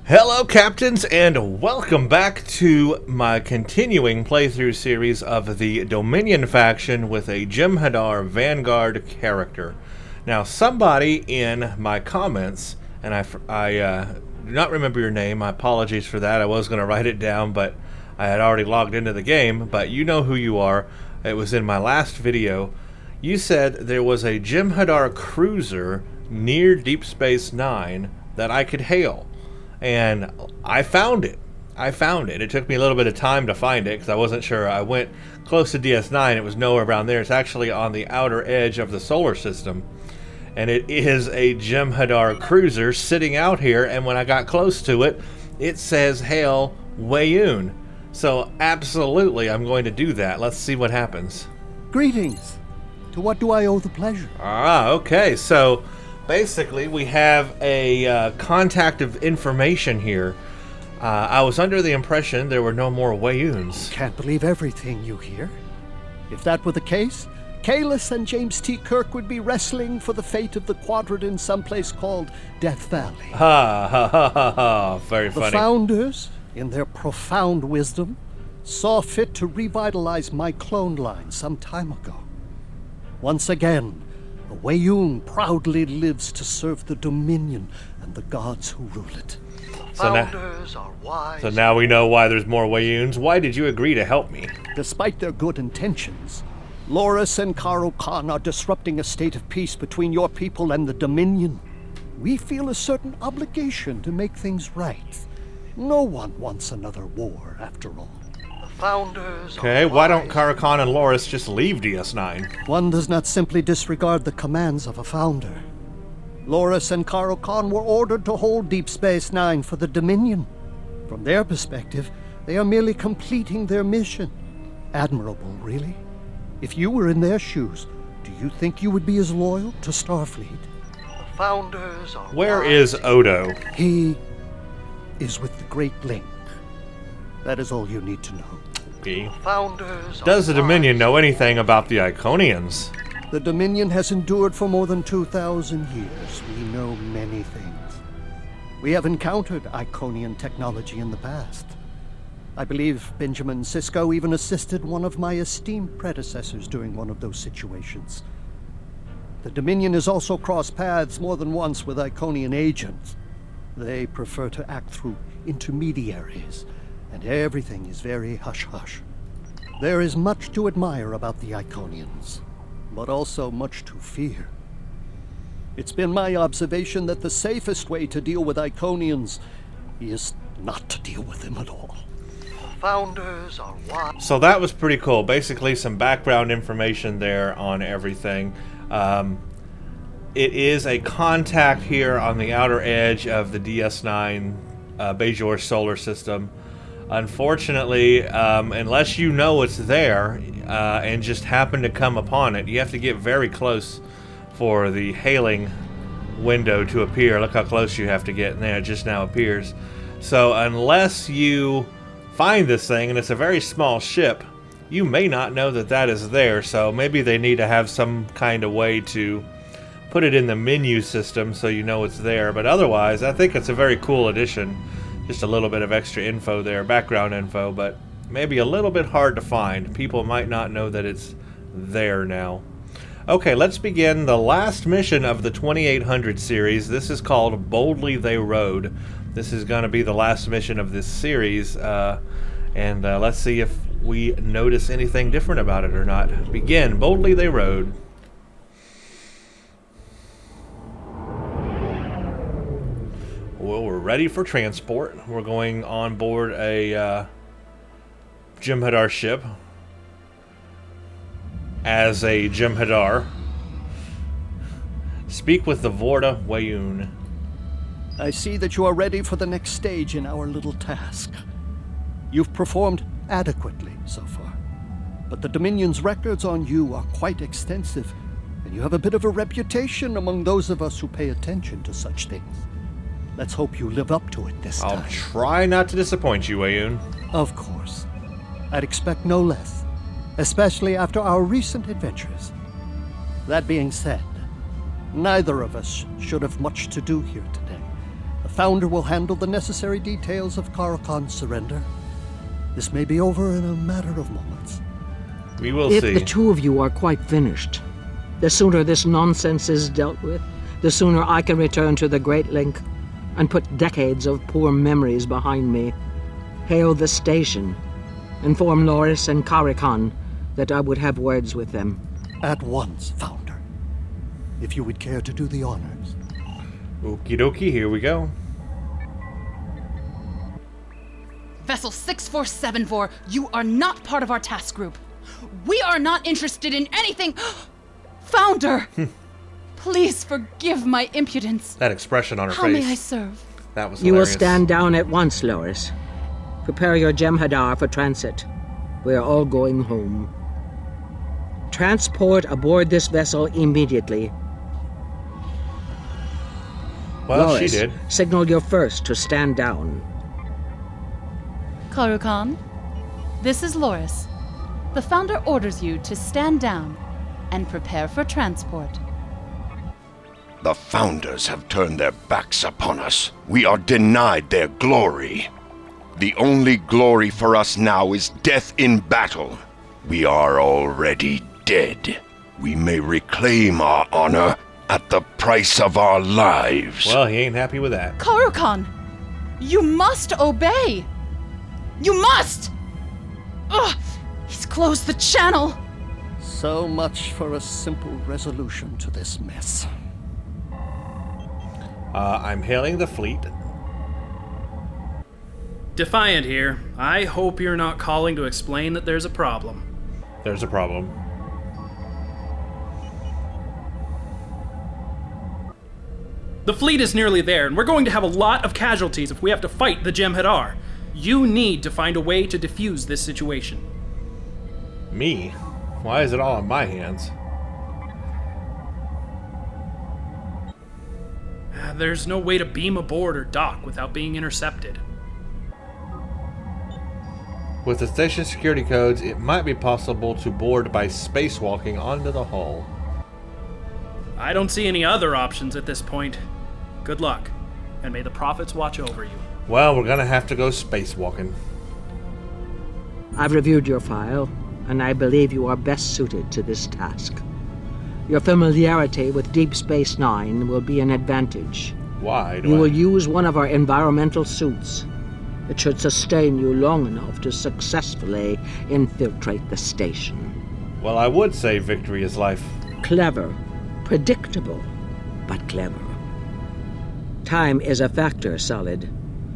Hello, Captains, and welcome back to my continuing playthrough series of the Dominion faction with a Jem'Hadar Vanguard character. Now, somebody in my comments, and I do not remember your name, my apologies for that, I was going to write it down, but I had already logged into the game, but you know who you are. It was in my last video. You said there was a Jem'Hadar cruiser near Deep Space Nine that I could hail. And I found it. It took me a little bit of time to find it because I wasn't sure. I went close to DS9. It was nowhere around there. It's actually on the outer edge of the solar system. And it is a Jem'Hadar cruiser sitting out here. And when I got close to it, it says, "Hail Weyoun." So absolutely, I'm going to do that. Let's see what happens. Greetings. To what do I owe the pleasure? Okay. So basically, we have a contact of information here. I was under the impression there were no more Weyouns. Can't believe everything you hear. If that were the case, Kalis and James T. Kirk would be wrestling for the fate of the Quadrant in some place called Death Valley. Ha ha ha ha ha. Very funny. The Founders, in their profound wisdom, saw fit to revitalize my clone line some time ago. Once again, the Weyoun proudly lives to serve the Dominion and the gods who rule it. Founders are wise. So now we know why there's more Weyouns. Why did you agree to help me? Despite their good intentions, Loris and Karo Khan are disrupting a state of peace between your people and the Dominion. We feel a certain obligation to make things right. No one wants another war, after all. Founders. Okay, why don't Karo Khan and Loris just leave DS9? One does not simply disregard the commands of a founder. Loris and Karo Khan were ordered to hold Deep Space Nine for the Dominion. From their perspective, they are merely completing their mission. Admirable, really. If you were in their shoes, do you think you would be as loyal to Starfleet? The Founders are Where is Odo? He is with the Great Link. That is all you need to know. Does the Dominion know anything about the Iconians? The Dominion has endured for more than 2,000 years. We know many things. We have encountered Iconian technology in the past. I believe Benjamin Sisko even assisted one of my esteemed predecessors during one of those situations. The Dominion has also crossed paths more than once with Iconian agents. They prefer to act through intermediaries, and everything is very hush-hush. There is much to admire about the Iconians, but also much to fear. It's been my observation that the safest way to deal with Iconians is not to deal with them at all. Founders are wise. So that was pretty cool. Basically, some background information there on everything. It is a contact here on the outer edge of the DS9 Bajor solar system. Unfortunately, unless you know it's there and just happen to come upon it, you have to get very close for the hailing window to appear. Look how close you have to get, and there it just now appears. So unless you find this thing, and it's a very small ship, you may not know that that is there. So maybe they need to have some kind of way to put it in the menu system so you know it's there. But otherwise, I think it's a very cool addition. Just a little bit of extra info there, background info, but maybe a little bit hard to find. People might not know that it's there now. Okay, let's begin the last mission of the 2800 series. This is called Boldly They Rode. This is going to be the last mission of this series, and let's see if we notice anything different about it or not. Begin, Boldly They Rode. Well, we're ready for transport. We're going on board a Jem'Hadar ship as a Jem'Hadar. Speak with the Vorta Weyoun. I see that you are ready for the next stage in our little task. You've performed adequately so far, but the Dominion's records on you are quite extensive, and you have a bit of a reputation among those of us who pay attention to such things. Let's hope you live up to it this time. I'll try not to disappoint you, Weyoun. Of course. I'd expect no less, especially after our recent adventures. That being said, neither of us should have much to do here today. The Founder will handle the necessary details of Karakon's surrender. This may be over in a matter of moments. We will If see. the two of you are quite finished, the sooner this nonsense is dealt with, the sooner I can return to the Great Link and put decades of poor memories behind me. Hail the station. Inform Loris and Karakon that I would have words with them. At once, Founder. If you would care to do the honors. Okie dokie, here we go. Vessel 6474, you are not part of our task group. We are not interested in anything. Founder! Please forgive my impudence. That expression on her How face. may I serve? That was You will hilarious. stand down at once, Loris. Prepare your Jem'Hadar for transit. We are all going home. Transport aboard this vessel immediately. Well, Loris, she did. signal your first to stand down. Karukan, this is Loris. The Founder orders you to stand down and prepare for transport. The Founders have turned their backs upon us. We are denied their glory. The only glory for us now is death in battle. We are already dead. We may reclaim our honor at the price of our lives. Well, he ain't happy with that. Karukan, you must obey. You must! Ugh, he's closed the channel. So much for a simple resolution to this mess. I'm hailing the fleet. Defiant here. I hope you're not calling to explain that there's a problem. There's a problem. The fleet is nearly there, and we're going to have a lot of casualties if we have to fight the Jem'Hadar. You need to find a way to defuse this situation. Me? Why is it all in my hands? There's no way to beam aboard or dock without being intercepted. With the station security codes, it might be possible to board by spacewalking onto the hull. I don't see any other options at this point. Good luck, and may the prophets watch over you. Well, we're gonna have to go spacewalking. I've reviewed your file, and I believe you are best suited to this task. Your familiarity with Deep Space Nine will be an advantage. Why do You I... will use one of our environmental suits. It should sustain you long enough to successfully infiltrate the station. Well, I would say victory is life. Clever, predictable, but clever. Time is a factor, Solid.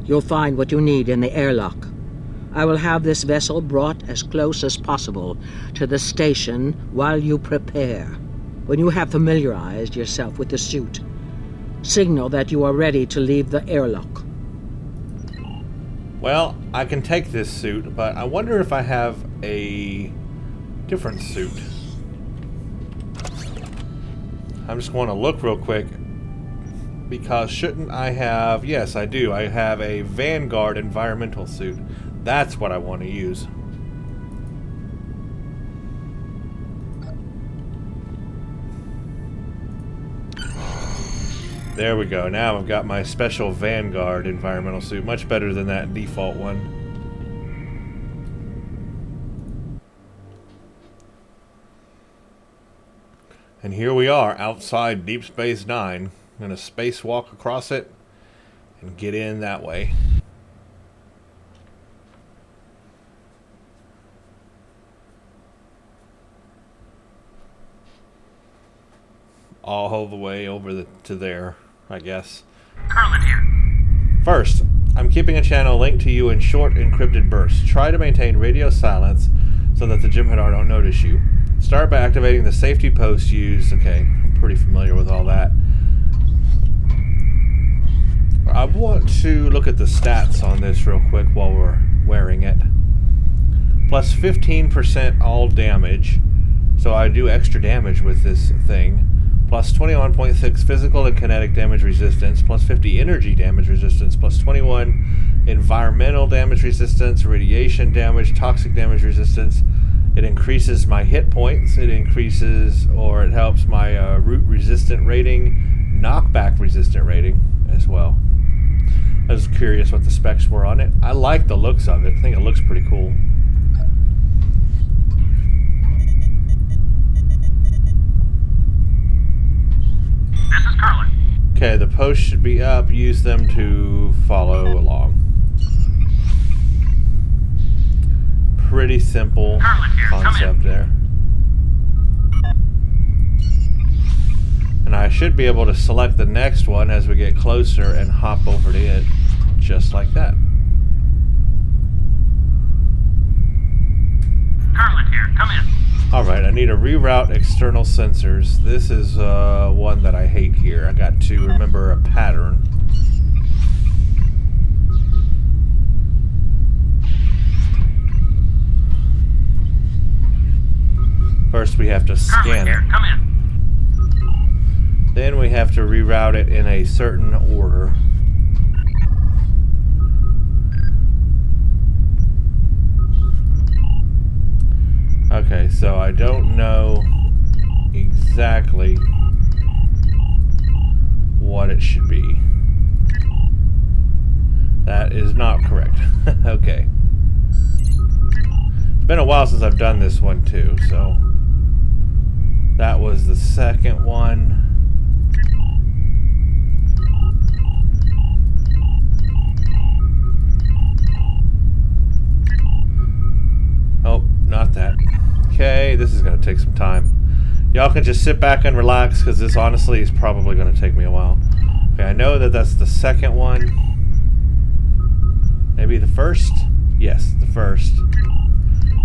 You'll find what you need in the airlock. I will have this vessel brought as close as possible to the station while you prepare. When you have familiarized yourself with the suit, signal that you are ready to leave the airlock. Well, I can take this suit, but I wonder if I have a different suit. I'm just going to look real quick, because shouldn't I have... Yes, I do. I have a Vanguard environmental suit. That's what I want to use. There we go. Now I've got my special Vanguard environmental suit. Much better than that default one. And here we are outside Deep Space Nine. I'm going to spacewalk across it and get in that way. All the way over to there, I guess. Carlin here. First, I'm keeping a channel linked to you in short encrypted bursts. Try to maintain radio silence so that the Jem'Hadar don't notice you. Start by activating the safety post used. Okay, I'm pretty familiar with all that. I want to look at the stats on this real quick while we're wearing it. Plus 15% all damage, so I do extra damage with this thing. Plus 21.6 physical and kinetic damage resistance, plus 50 energy damage resistance, plus 21 environmental damage resistance, radiation damage, toxic damage resistance. It increases my hit points, it increases or it helps my root resistant rating, knockback resistant rating as well. I was curious what the specs were on it. I like the looks of it. I think it looks pretty cool. This is Curlin. Okay, the posts should be up. Use them to follow along. Pretty simple concept there. And I should be able to select the next one as we get closer and hop over to it, just like that. Curlin here, come in. Alright, I need to reroute external sensors. This is one that I hate here. I got to remember a pattern. First we have to scan it. Come in. Then we have to reroute it in a certain order. Okay, so I don't know exactly what it should be. That is not correct. Okay. It's been a while since I've done this one too, so that was the second one. Oh, not that. Okay, this is going to take some time. Y'all can just sit back and relax, because this honestly is probably going to take me a while. Okay, I know that that's the second one. Maybe the first? Yes, the first.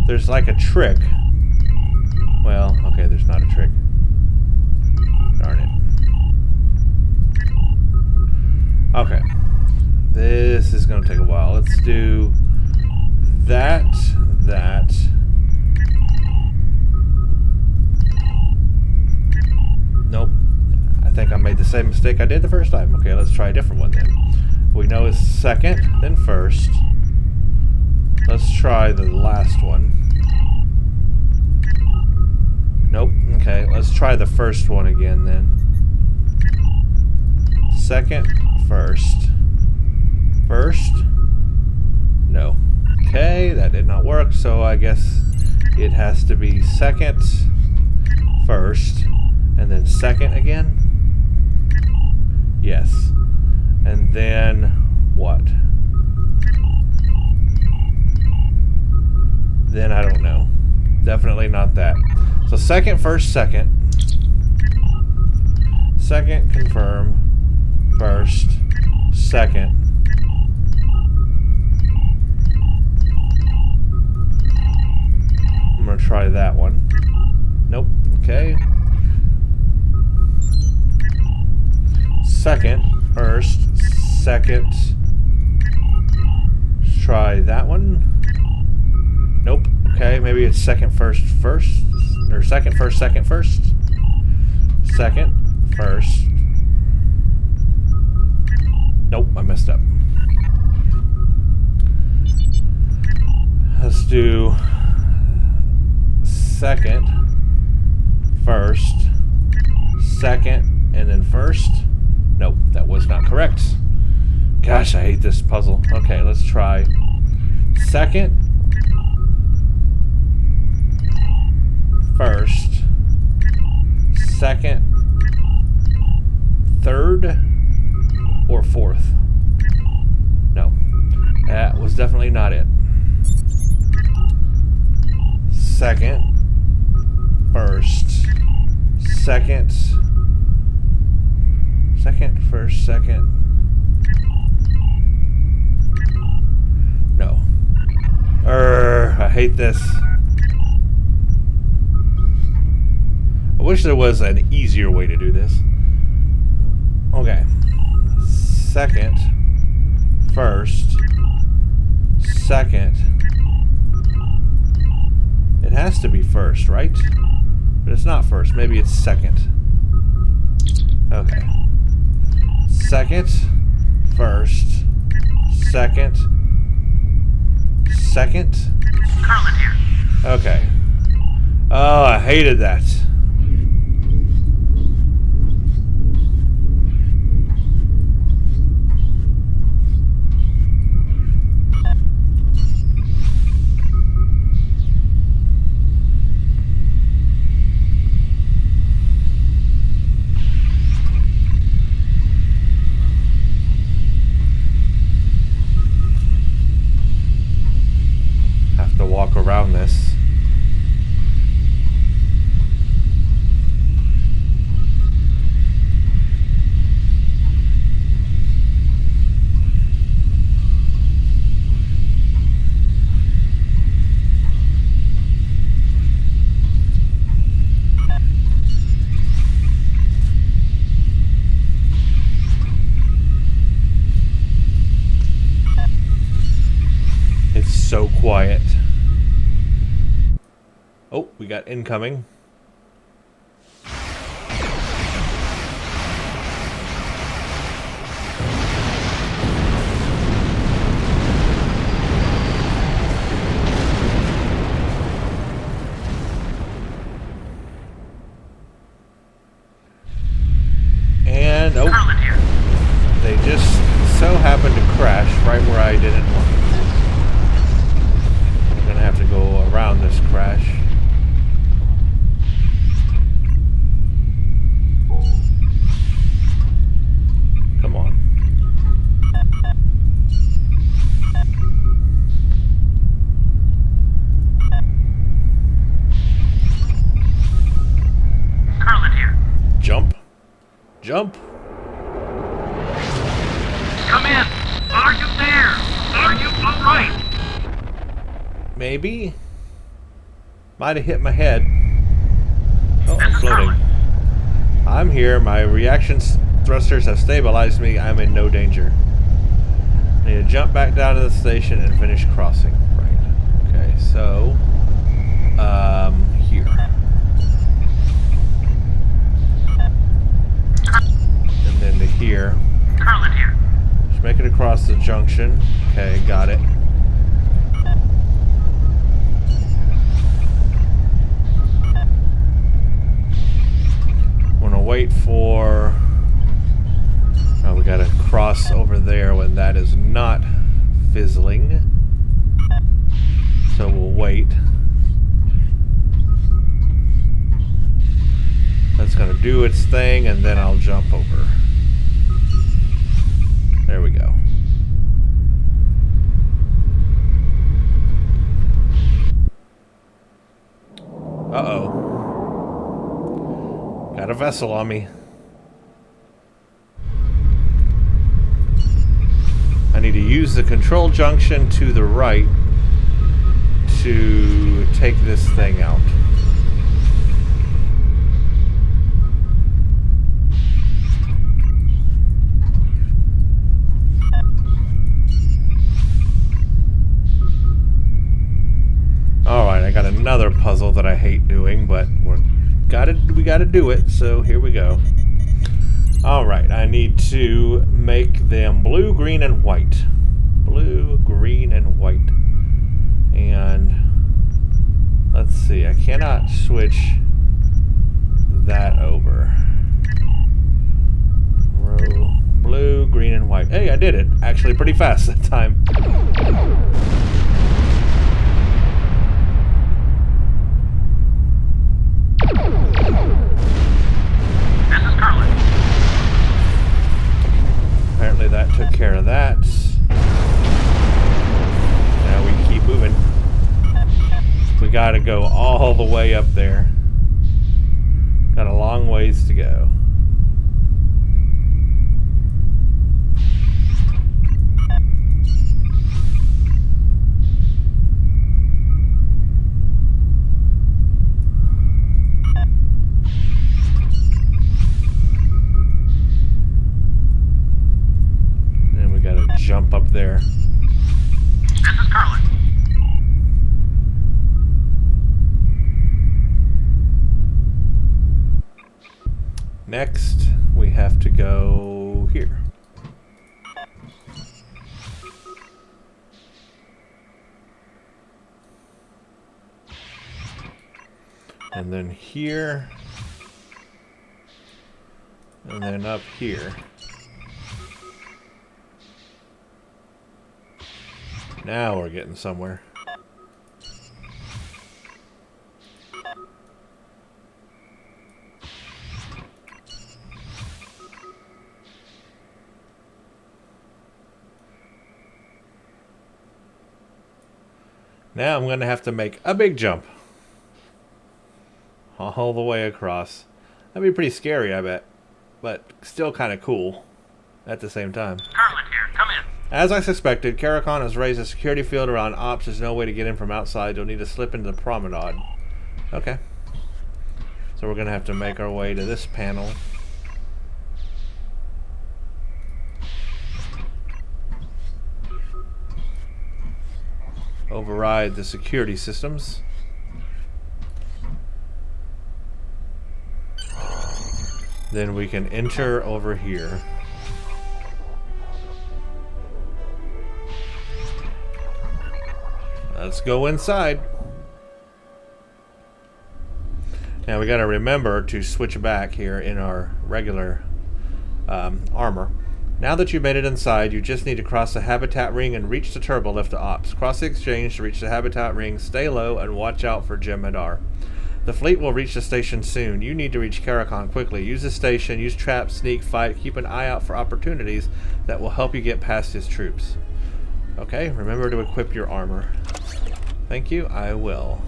There's like a trick. Well, okay, there's not a trick. Darn it. Okay. This is going to take a while. Let's do that. Nope. I think I made the same mistake I did the first time. Okay, let's try a different one then. We know it's second, then first. Let's try the last one. Nope. Okay, let's try the first one again then. Second, first. First. No. Okay, that did not work, so I guess it has to be second, first, and then second again? Yes. And then what? Then I don't know. Definitely not that. So second, first, second. Second, confirm. First, second. I'm going to try that one. Nope. Okay. Second, first, second. Let's try that one. Nope. Okay, maybe it's second, first, first. Or second, first, second, first. Second, first. Nope, I messed up. Let's do second, first, second, and then first. Nope, that was not correct. Gosh, I hate this puzzle. Okay, let's try second, first, second, third, or fourth. No, that was definitely not it. Second, first, second, second, first, second. No. I hate this. I wish there was an easier way to do this. Okay. Second, first, second. It has to be first, right? But it's not first. Maybe it's second. Okay. Second, first, second, second. Curlin here. Okay. Oh, I hated that. got incoming. And oh, Carlin here. they just so happened to crash right where I didn't want them to. I'm gonna have to go around this crash. Come on. Carlin here. Jump. Jump. Come in. Are you there? Are you alright? Maybe. Might have hit my head. Oh, I'm This is floating. Carlin. I'm here. My reaction thrusters have stabilized me. I'm in no danger. I need to jump back down to the station and finish crossing. Right. Okay, so here. And then to here. Carlin here. Just make it across the junction. Okay, got it. Want to wait for... Oh, we gotta cross over there when that is not fizzling. So we'll wait. That's gonna do its thing, and then I'll jump over. There we go. Uh-oh. Got a vessel on me. I need to use the control junction to the right to take this thing out. Alright, I got another puzzle that I hate doing, but we gotta do it, so here we go. Alright, I need to make them blue, green, and white. Blue, green, and white. And let's see, I cannot switch that over. Row, blue, green, and white. Hey, I did it. Actually pretty fast that time. This is Carlin. Apparently that took care of that. Now we keep moving. We gotta go all the way up there. Got a long ways to go. Jump up there. This is Carlin. Next, we have to go here. And then here. And then up here. Now we're getting somewhere. Now I'm going to have to make a big jump. All the way across. That'd be pretty scary, I bet. But still kind of cool at the same time. Carlin here. Come in. As I suspected, Karakon has raised a security field around Ops. There's no way to get in from outside. You'll need to slip into the promenade. Okay. So we're going to have to make our way to this panel. Override the security systems. Then we can enter over here. Let's go inside. Now we got to remember to switch back here in our regular armor. Now that you've made it inside, you just need to cross the habitat ring and reach the turbo lift to ops. Cross the exchange to reach the habitat ring, stay low, and watch out for Jem'Hadar. The fleet will reach the station soon. You need to reach Karakon quickly. Use the station, use trap, sneak, fight, keep an eye out for opportunities that will help you get past his troops. Okay, remember to equip your armor. Thank you, I will.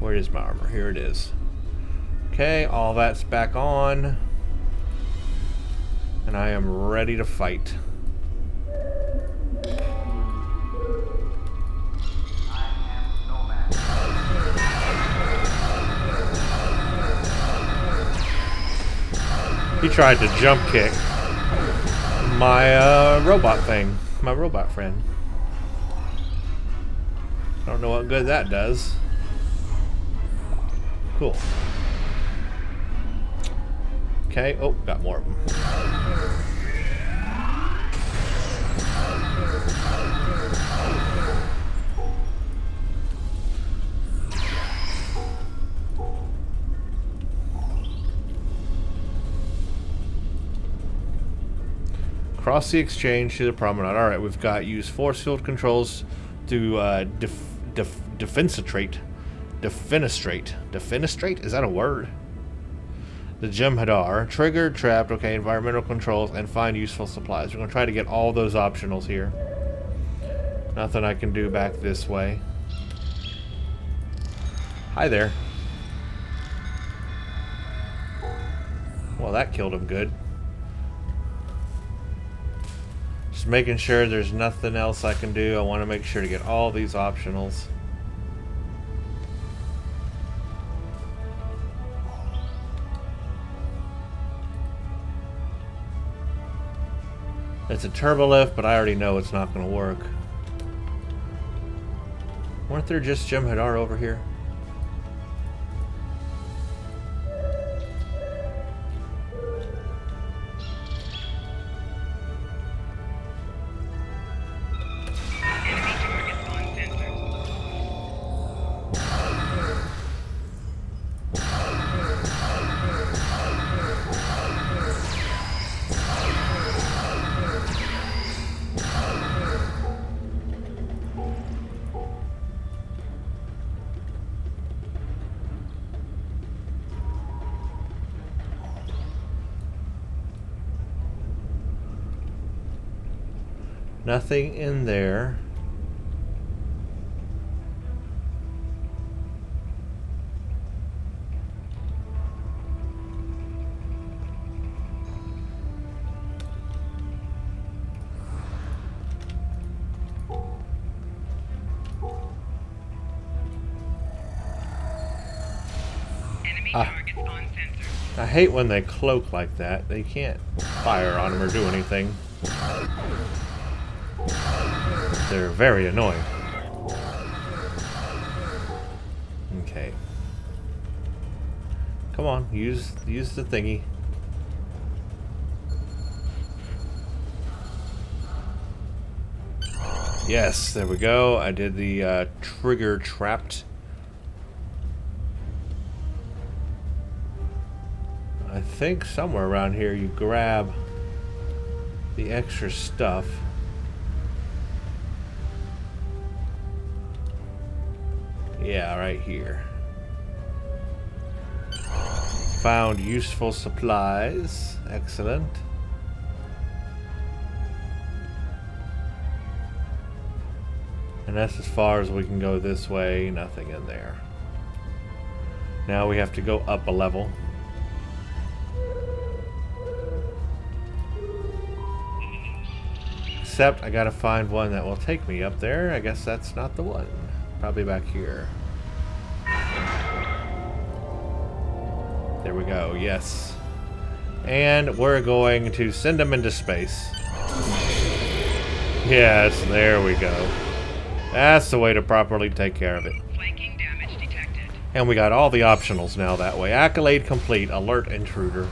Where is my armor? Here it is. Okay, all that's back on. And I am ready to fight. He tried to jump kick my robot thing, my robot friend. I don't know what good that does. Cool. Okay, oh, got more of them. Cross the exchange to the promenade. Alright, we've got use force field controls to defenestrate. Defenestrate? Is that a word? The Jem'Hadar. Triggered, trapped, okay, environmental controls, and find useful supplies. We're going to try to get all those optionals here. Nothing I can do back this way. Hi there. Well, that killed him good. Just making sure there's nothing else I can do. I want to make sure to get all these optionals. It's a turbo lift, but I already know it's not going to work. Weren't there just Jem'Hadar over here? Nothing in there. I hate when they cloak like that. They can't fire on them or do anything. They're very annoying. Okay. Come on, use the thingy. Yes, there we go. I did the trigger trapped. I think somewhere around here you grab the extra stuff. Yeah, right here. Found useful supplies. Excellent. And that's as far as we can go this way. Nothing in there. Now we have to go up a level. Except I gotta find one that will take me up there. I guess that's not the one. Probably back here. There we go, yes. And we're going to send them into space. Yes, there we go. That's the way to properly take care of it. Flanking damage detected. And we got all the optionals now that way. Accolade complete, alert intruder.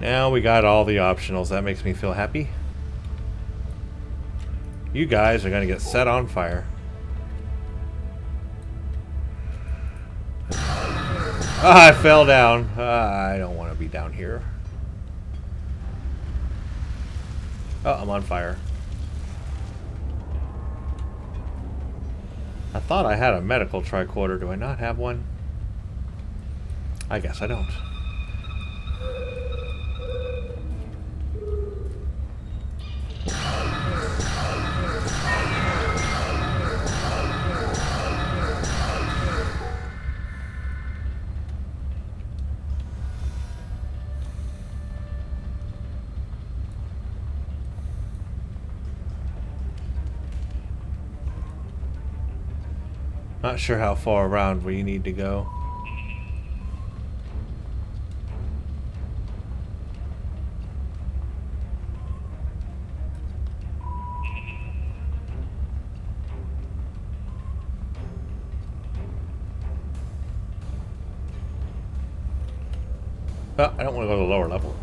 Now we got all the optionals. That makes me feel happy. You guys are going to get set on fire. Ah, I fell down. I don't want to be down here. Oh, I'm on fire. I thought I had a medical tricorder. Do I not have one? I guess I don't. Not sure how far around we need to go. Oh, I don't want to go to the lower level.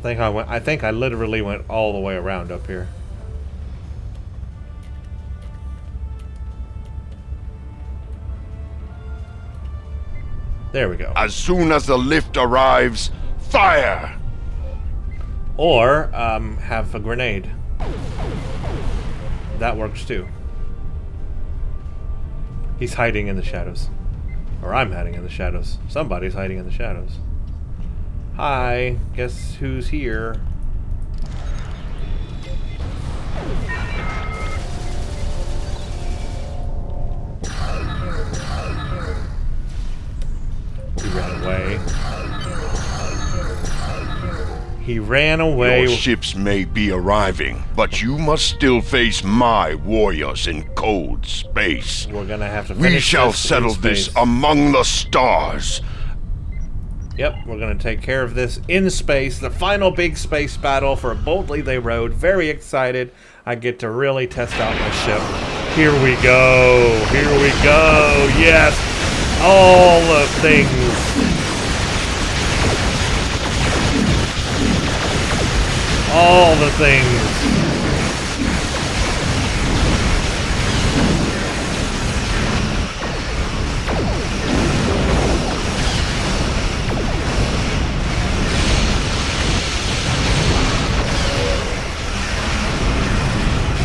I think I literally went all the way around up here. There we go. As soon as the lift arrives, fire! Or, have a grenade. That works too. He's hiding in the shadows. Or I'm hiding in the shadows. Somebody's hiding in the shadows. Hi, guess who's here? He ran away. He ran away. Your ships may be arriving, but you must still face my warriors in cold space. We're gonna have to finish We shall this in settle this space. among the stars. Yep, we're gonna take care of this in space. The final big space battle for Boldly They Rode. Very excited. I get to really test out my ship. Here we go. Here we go. Yes. All the things. All the things.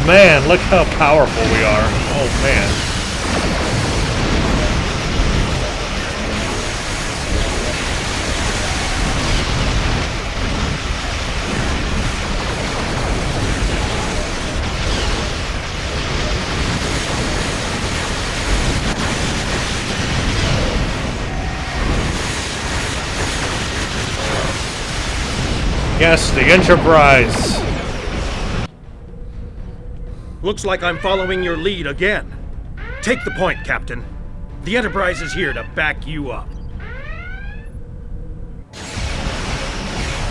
Man, look how powerful we are. Oh, man. Yes, the Enterprise. Looks like I'm following your lead again. Take the point, Captain. The Enterprise is here to back you up.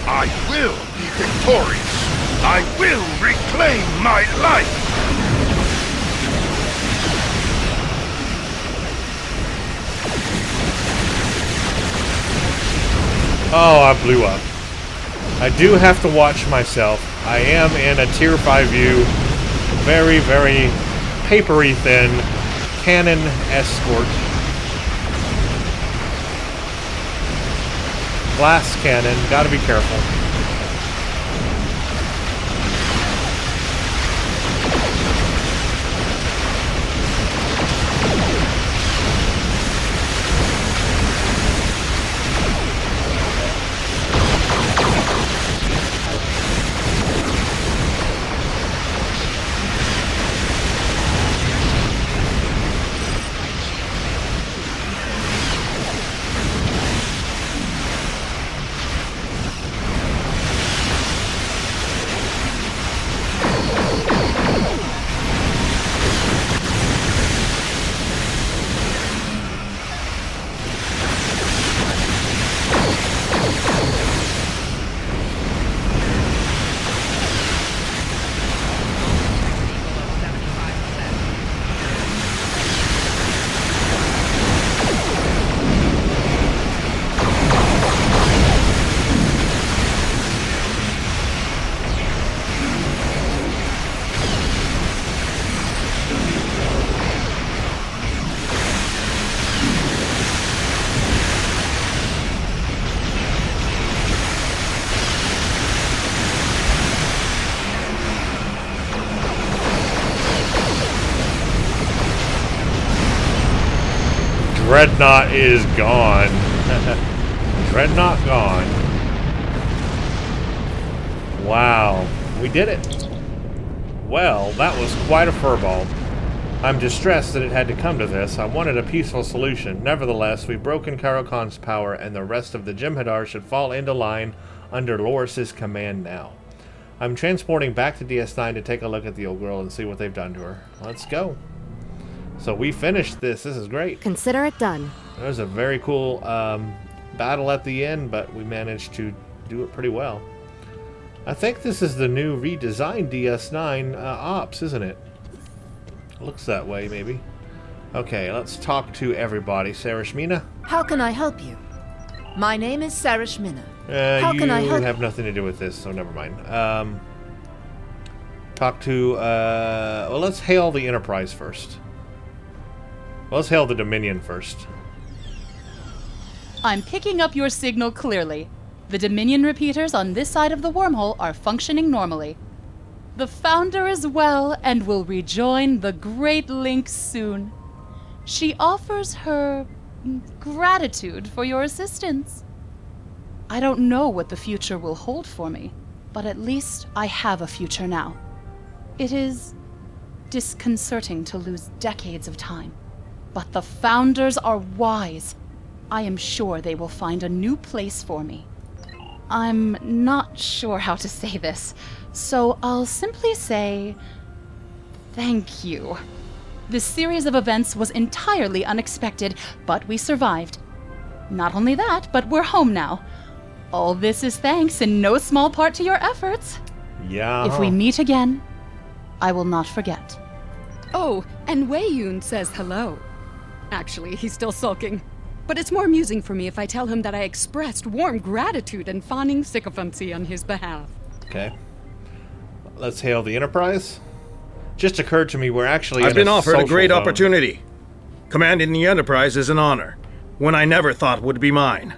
I will be victorious. I will reclaim my life. Oh, I blew up. I do have to watch myself. I am in a Tier 5 view. Very, very papery thin cannon escort. Glass cannon. Gotta be careful. Dreadnought is gone. Dreadnought gone. Wow. We did it. Well, that was quite a furball. I'm distressed that it had to come to this. I wanted a peaceful solution. Nevertheless, we've broken Karokon's power, and the rest of the Jem'Hadar should fall into line under Loris's command now. I'm transporting back to DS9 to take a look at the old girl and see what they've done to her. Let's go. So we finished this. This is great. Consider it done. There was a very cool battle at the end, but we managed to do it pretty well. I think this is the new redesigned DS9 ops, isn't it? Looks that way, maybe. Okay, let's talk to everybody. Sarashmina? How can I help you? My name is Sarashmina. How can I help? You have nothing to do with this, so never mind. Talk to, well, let's hail the Enterprise first. Well, let's hail the Dominion first. I'm picking up your signal clearly. The Dominion repeaters on this side of the wormhole are functioning normally. The Founder is well and will rejoin the Great Link soon. She offers her gratitude for your assistance. I don't know what the future will hold for me, but at least I have a future now. It is disconcerting to lose decades of time, but the Founders are wise. I am sure they will find a new place for me. I'm not sure how to say this, so I'll simply say thank you. This series of events was entirely unexpected, but we survived. Not only that, but we're home now. All this is thanks in no small part to your efforts. Yeah. If we meet again, I will not forget. Oh, and Wei Yun says hello. Actually, he's still sulking. But it's more amusing for me if I tell him that I expressed warm gratitude and fawning sycophancy on his behalf. Okay. Let's hail the Enterprise. Just occurred to me we're actually I've been offered a social great zone. opportunity. Commanding the Enterprise is an honor, one I never thought would be mine.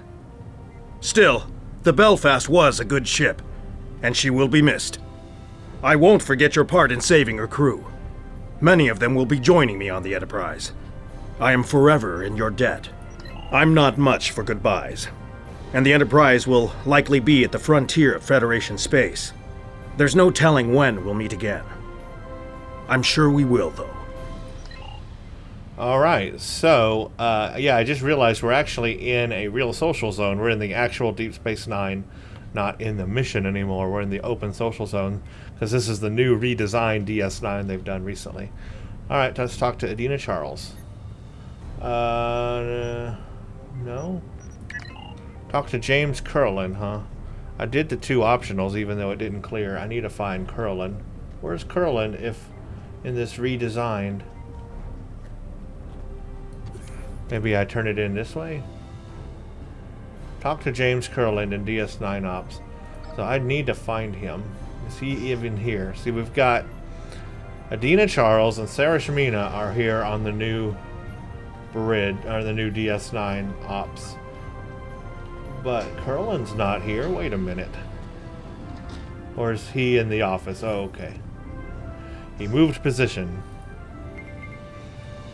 Still, the Belfast was a good ship, and she will be missed. I won't forget your part in saving her crew. Many of them will be joining me on the Enterprise. I am forever in your debt. I'm not much for goodbyes, and the Enterprise will likely be at the frontier of Federation space. There's no telling when we'll meet again. I'm sure we will, though. Alright, so, yeah, I just realized we're actually in a real social zone. We're in the actual Deep Space Nine, not in the mission anymore. We're in the open social zone, because this is the new redesigned DS9 they've done recently. Alright, let's talk to Adina Charles. No? Talk to James Curlin, huh? I did the 2 optionals even though it didn't clear. I need to find Curlin. Where's Curlin if in this redesigned? Maybe I turn it in this way? Talk to James Curlin in DS9 Ops. So I need to find him. Is he even here? See, we've got Adina Charles and Sarashmina are here on the new bridge, or the new DS9 Ops. But Curlin's not here. Wait a minute. Or is he in the office? Oh, okay. He moved position.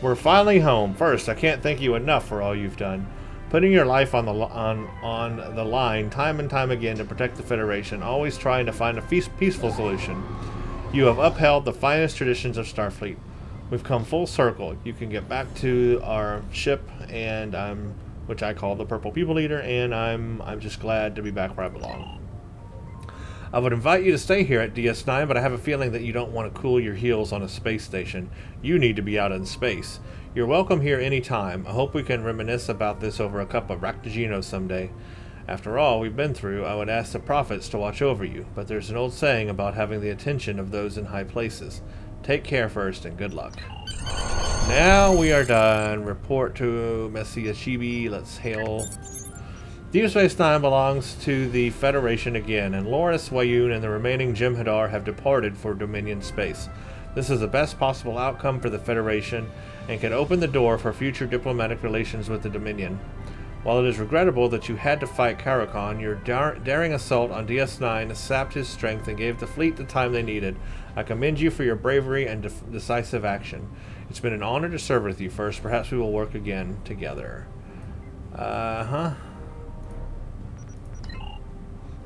We're finally home. First, I can't thank you enough for all you've done. Putting your life on the line time and time again to protect the Federation, always trying to find a peaceful solution. You have upheld the finest traditions of Starfleet. We've come full circle. You can get back to our ship, and which I call the Purple People Eater, and I'm just glad to be back where I belong. I would invite you to stay here at DS9, but I have a feeling that you don't want to cool your heels on a space station. You need to be out in space. You're welcome here anytime. I hope we can reminisce about this over a cup of Raktajino someday. After all we've been through, I would ask the prophets to watch over you, but there's an old saying about having the attention of those in high places. Take care first, and good luck. Now we are done. Report to Messia Chibi. Let's hail. Deep Space Nine belongs to the Federation again, and Loris, Wayun, and the remaining Jem'Hadar have departed for Dominion space. This is the best possible outcome for the Federation, and can open the door for future diplomatic relations with the Dominion. While it is regrettable that you had to fight Karakon, your daring assault on DS9 sapped his strength and gave the fleet the time they needed. I commend you for your bravery and decisive action. It's been an honor to serve with you first. Perhaps we will work again together.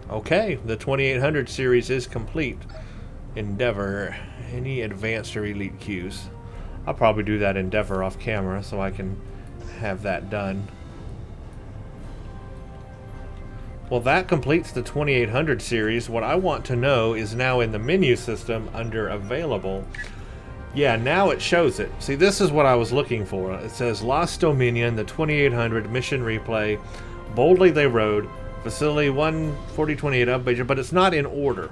Okay, the 2800 series is complete. Endeavor. Any advanced or elite queues? I'll probably do that Endeavor off camera so I can have that done. Well, that completes the 2800 series. What I want to know is now in the menu system under Available. Yeah, now it shows it. See, this is what I was looking for. It says Lost Dominion, the 2800 mission replay, Boldly They Rode, Facility 14028 upgrade, but it's not in order.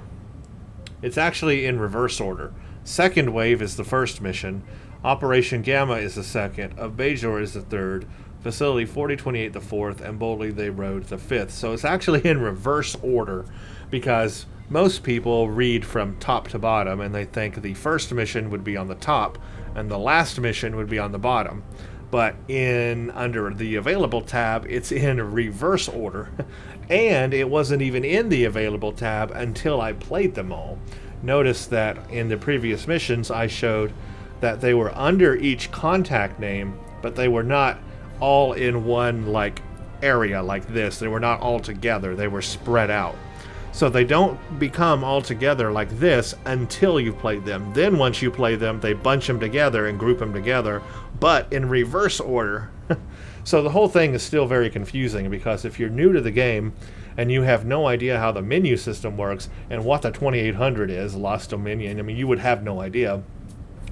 It's actually in reverse order. Second Wave is the first mission, Operation Gamma is the second, of Bajor is the third, Facility 4028 the fourth, and Boldly They Rode the fifth. So it's actually in reverse order because most people read from top to bottom and they think the first mission would be on the top and the last mission would be on the bottom. But under the Available tab, it's in reverse order. And it wasn't even in the Available tab until I played them all. Notice that in the previous missions I showed that they were under each contact name, but they were not all in one area like this. They were not all together. They were spread out. So they don't become all together like this until you've played them. Then once you play them, they bunch them together and group them together, but in reverse order. So the whole thing is still very confusing because if you're new to the game and you have no idea how the menu system works and what the 2800 is, Lost Dominion, I mean, you would have no idea.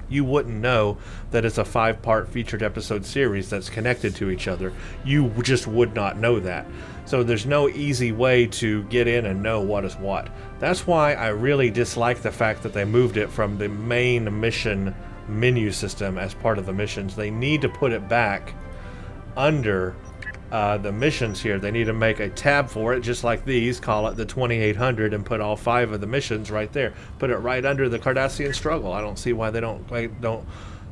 You wouldn't know that it's a 5-part featured episode series that's connected to each other. You just would not know that. So there's no easy way to get in and know what is what. That's why I really dislike the fact that they moved it from the main mission menu system as part of the missions. They need to put it back under the missions here. They need to make a tab for it, just like these, call it the 2800, and put all 5 of the missions right there. Put it right under the Cardassian Struggle. I don't see why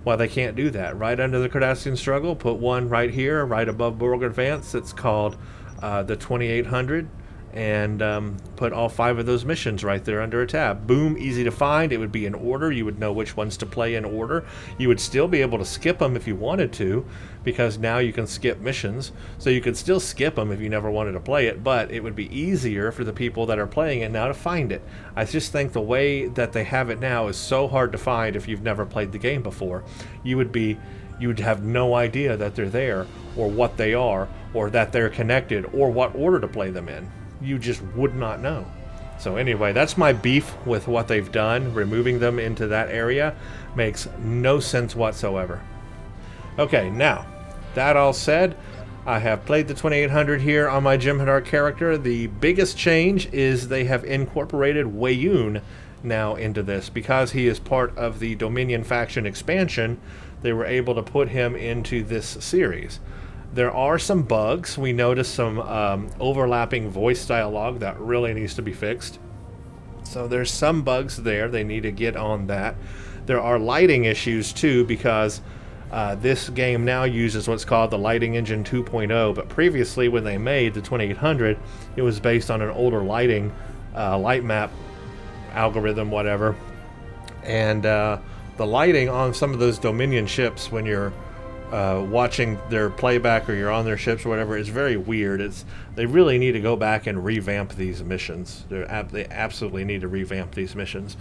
why they can't do that. Right under the Cardassian Struggle, put one right here, right above Borg Advance. It's called the 2800, and put all 5 of those missions right there under a tab. Boom, easy to find. It would be in order. You would know which ones to play in order. You would still be able to skip them if you wanted to, because now you can skip missions. So you could still skip them if you never wanted to play it, but it would be easier for the people that are playing it now to find it. I just think the way that they have it now is so hard to find if you've never played the game before. You'd have no idea that they're there, or what they are, or that they're connected, or what order to play them in. You just would not know. So anyway, that's my beef with what they've done. Removing them into that area makes no sense whatsoever. Okay, now, that all said, I have played the 2800 here on my Jem'Hadar character. The biggest change is they have incorporated Weyoun now into this. Because he is part of the Dominion faction expansion, they were able to put him into this series. There are some bugs. We noticed some overlapping voice dialogue that really needs to be fixed. So there's some bugs there. They need to get on that. There are lighting issues too, because this game now uses what's called the Lighting Engine 2.0, but previously when they made the 2800, it was based on an older lighting light map algorithm, whatever. And the lighting on some of those Dominion ships, when you're watching their playback or you're on their ships or whatever, is very weird. They really need to go back and revamp these missions. They absolutely need to revamp these missions.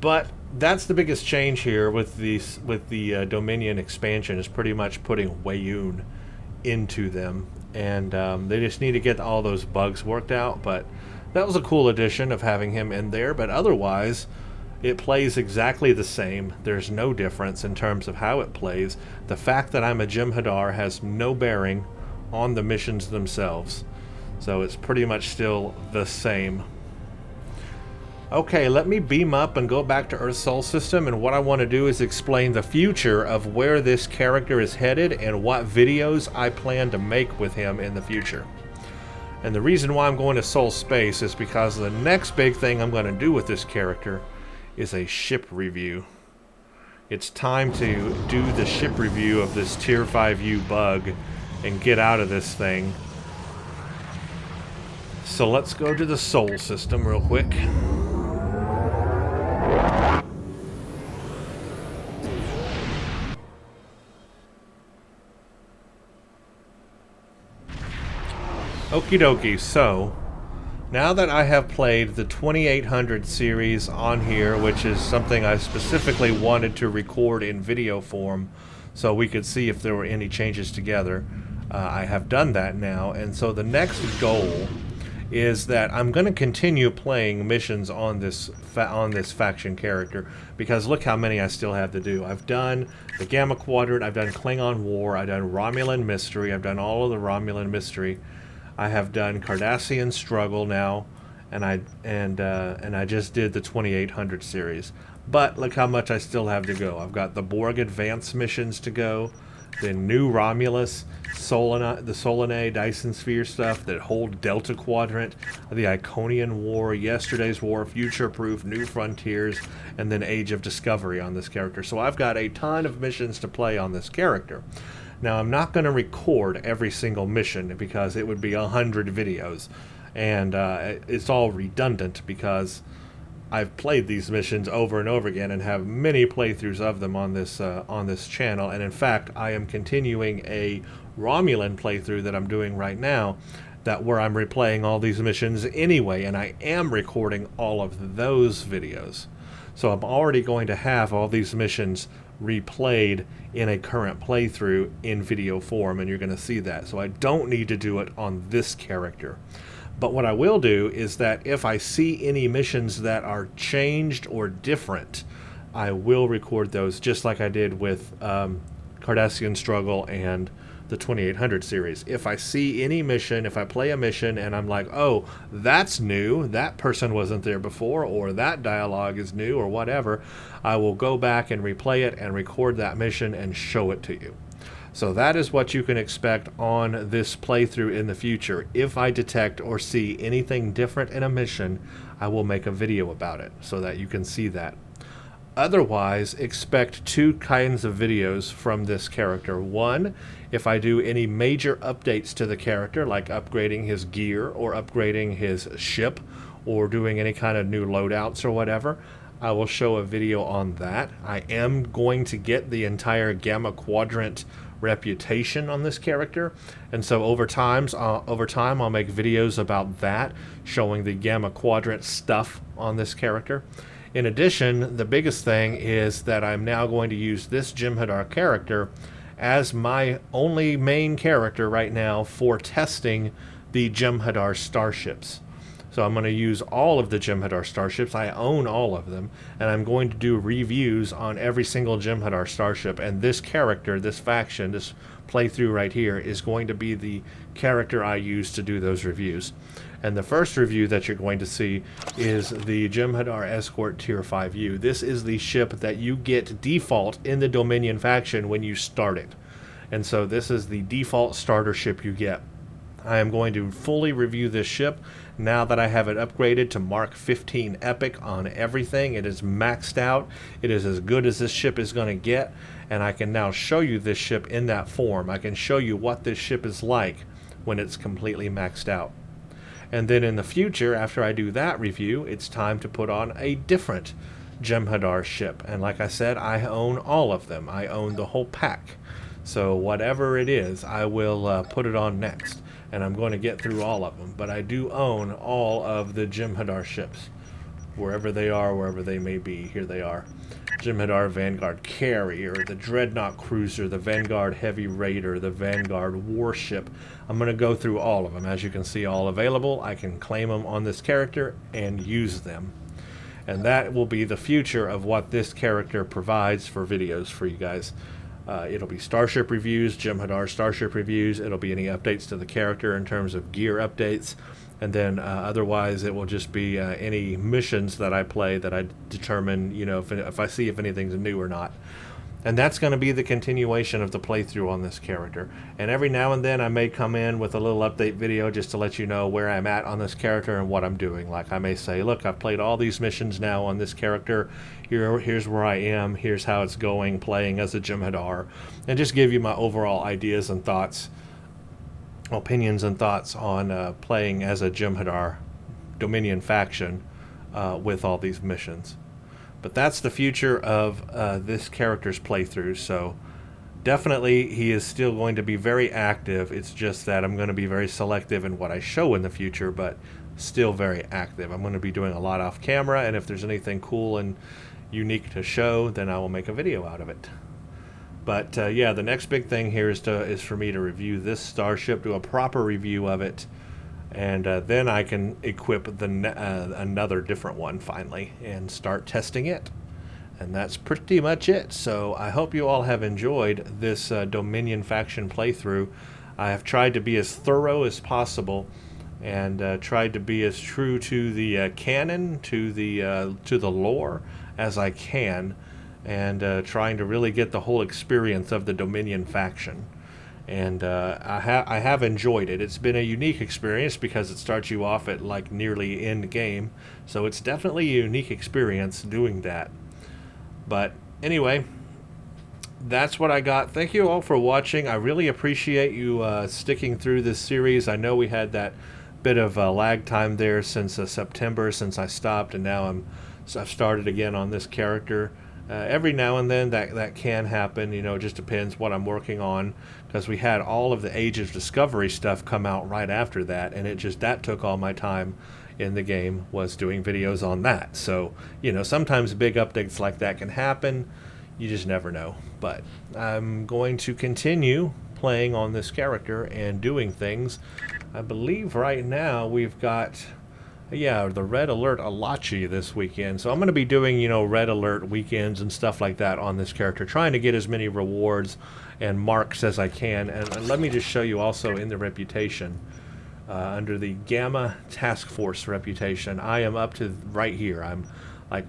But that's the biggest change here with the Dominion expansion, is pretty much putting Weyoun into them, and they just need to get all those bugs worked out. But that was a cool addition of having him in there. But otherwise, it plays exactly the same. There's no difference in terms of how it plays. The fact that I'm a Jem'Hadar has no bearing on the missions themselves. So it's pretty much still the same. Okay, let me beam up and go back to Earth Sol System, and what I want to do is explain the future of where this character is headed and what videos I plan to make with him in the future. And the reason why I'm going to Sol Space is because the next big thing I'm going to do with this character is a ship review. It's time to do the ship review of this Tier 5U bug and get out of this thing. So let's go to the Sol System real quick. Okie dokie, so now that I have played the 2800 series on here, which is something I specifically wanted to record in video form so we could see if there were any changes together, I have done that now, and so the next goal is that I'm going to continue playing missions on this faction character, because look how many I still have to do. I've done the Gamma Quadrant, I've done Klingon War, I've done Romulan Mystery, I've done all of the Romulan Mystery, I have done Cardassian Struggle now, and I just did the 2800 series. But look how much I still have to go. I've got the Borg Advance missions to go, the new Romulus, the Solanae, Dyson Sphere stuff, that whole Delta Quadrant, the Iconian War, Yesterday's War, Future Proof, New Frontiers, and then Age of Discovery on this character. So I've got a ton of missions to play on this character. Now, I'm not going to record every single mission because it would be 100 videos, and it's all redundant because I've played these missions over and over again and have many playthroughs of them on this channel. And in fact, I am continuing a Romulan playthrough that I'm doing right now, where I'm replaying all these missions anyway, and I am recording all of those videos. So I'm already going to have all these missions replayed in a current playthrough in video form, and you're going to see that. So I don't need to do it on this character. But what I will do is that if I see any missions that are changed or different, I will record those, just like I did with Cardassian Struggle and the 2800 series. If I see any mission, if I play a mission and I'm like, oh, that's new, that person wasn't there before, or that dialogue is new, or whatever, I will go back and replay it and record that mission and show it to you. So that is what you can expect on this playthrough in the future. If I detect or see anything different in a mission, I will make a video about it so that you can see that. Otherwise, expect two kinds of videos from this character. One, if I do any major updates to the character, like upgrading his gear or upgrading his ship or doing any kind of new loadouts or whatever, I will show a video on that. I am going to get the entire Gamma Quadrant reputation on this character, and so over time I'll make videos about that, showing the Gamma Quadrant stuff on this character. In addition, the biggest thing is that I'm now going to use this Jem'Hadar character as my only main character right now for testing the Jem'Hadar starships. So I'm going to use all of the Jem'Hadar starships. I own all of them, and I'm going to do reviews on every single Jem'Hadar starship. And this character, this faction, this playthrough right here is going to be the character I use to do those reviews. And the first review that you're going to see is the Jem'Hadar Escort Tier 5U. This is the ship that you get default in the Dominion faction when you start it. And so this is the default starter ship you get. I am going to fully review this ship now that I have it upgraded to Mark 15 Epic on everything. It is maxed out. It is as good as this ship is going to get, and I can now show you this ship in that form. I can show you what this ship is like when it's completely maxed out. And then in the future, after I do that review, it's time to put on a different Jem'Hadar ship. And like I said, I own all of them. I own the whole pack. So whatever it is, I will put it on next. And I'm going to get through all of them. But I do own all of the Jem'Hadar ships. Wherever they are, wherever they may be, here they are. Jem'Hadar Vanguard Carrier, the Dreadnought Cruiser, the Vanguard Heavy Raider, the Vanguard Warship. I'm going to go through all of them. As you can see, all available. I can claim them on this character and use them. And that will be the future of what this character provides for videos for you guys. It'll be Starship reviews, Jem'Hadar Starship reviews. It'll be any updates to the character in terms of gear updates. And then otherwise it will just be any missions that I play that I determine, you know, if I see if anything's new or not. And that's going to be the continuation of the playthrough on this character. And every now and then I may come in with a little update video just to let you know where I'm at on this character and what I'm doing. Like I may say, look, I've played all these missions now on this character. Here's where I am. Here's how it's going playing as a Jem'Hadar. And just give you my overall ideas and thoughts, opinions and thoughts on playing as a Jem'Hadar Dominion faction with all these missions. But that's the future of this character's playthrough, so definitely he is still going to be very active. It's just that I'm going to be very selective in what I show in the future, but still very active. I'm going to be doing a lot off camera, and if there's anything cool and unique to show, then I will make a video out of it. But yeah, the next big thing here is for me to review this starship, do a proper review of it, and then I can equip another different one finally and start testing it. And that's pretty much it. So I hope you all have enjoyed this Dominion faction playthrough. I have tried to be as thorough as possible, and tried to be as true to the canon, to the lore as I can, and trying to really get the whole experience of the Dominion faction. And I have enjoyed it. It's been a unique experience because it starts you off at like nearly end game, so it's definitely a unique experience doing that. But anyway, that's what I got. Thank you all for watching. I really appreciate you sticking through this series. I know we had that bit of lag time there since September, since I stopped, and now I've started again on this character. Every now and then that can happen. You know, it just depends what I'm working on, because we had all of the Age of Discovery stuff come out right after that, and that took all my time in the game, was doing videos on that. So, you know, sometimes big updates like that can happen. You just never know. But I'm going to continue playing on this character and doing things. I believe right now we've got, yeah, the Red Alert Alachi this weekend. So I'm going to be doing, you know, Red Alert weekends and stuff like that on this character, trying to get as many rewards and marks as I can. And let me just show you also in the reputation. Under the Gamma Task Force reputation, I am up to right here. I'm like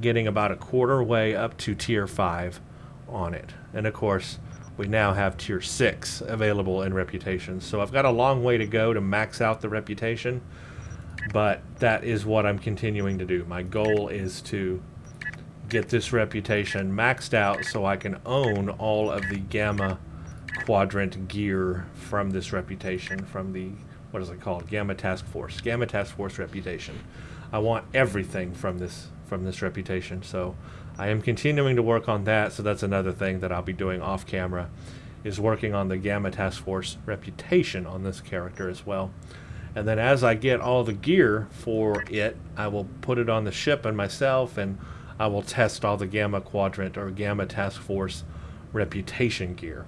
getting about a quarter way up to tier 5 on it. And of course, we now have tier 6 available in reputation. So I've got a long way to go to max out the reputation, but that is what I'm continuing to do. My goal is to get this reputation maxed out so I can own all of the Gamma Quadrant gear from this reputation, from the, what is it called? Gamma Task Force. Gamma Task Force reputation. I want everything from this reputation. So I am continuing to work on that. So that's another thing that I'll be doing off camera, is working on the Gamma Task Force reputation on this character as well. And then as I get all the gear for it, I will put it on the ship and myself, and I will test all the Gamma Quadrant or Gamma Task Force reputation gear.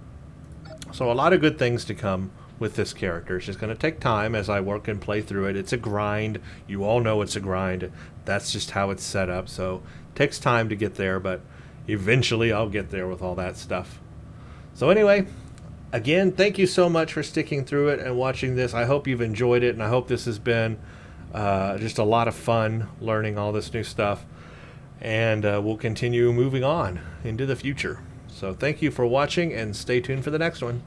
So a lot of good things to come with this character. It's just going to take time as I work and play through it. It's a grind. You all know it's a grind. That's just how it's set up. So it takes time to get there, but eventually I'll get there with all that stuff. So anyway, again, thank you so much for sticking through it and watching this. I hope you've enjoyed it, and I hope this has been just a lot of fun learning all this new stuff. And we'll continue moving on into the future. So thank you for watching, and stay tuned for the next one.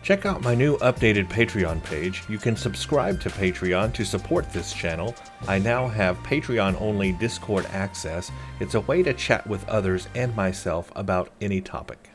Check out my new updated Patreon page. You can subscribe to Patreon to support this channel. I now have Patreon-only Discord access. It's a way to chat with others and myself about any topic.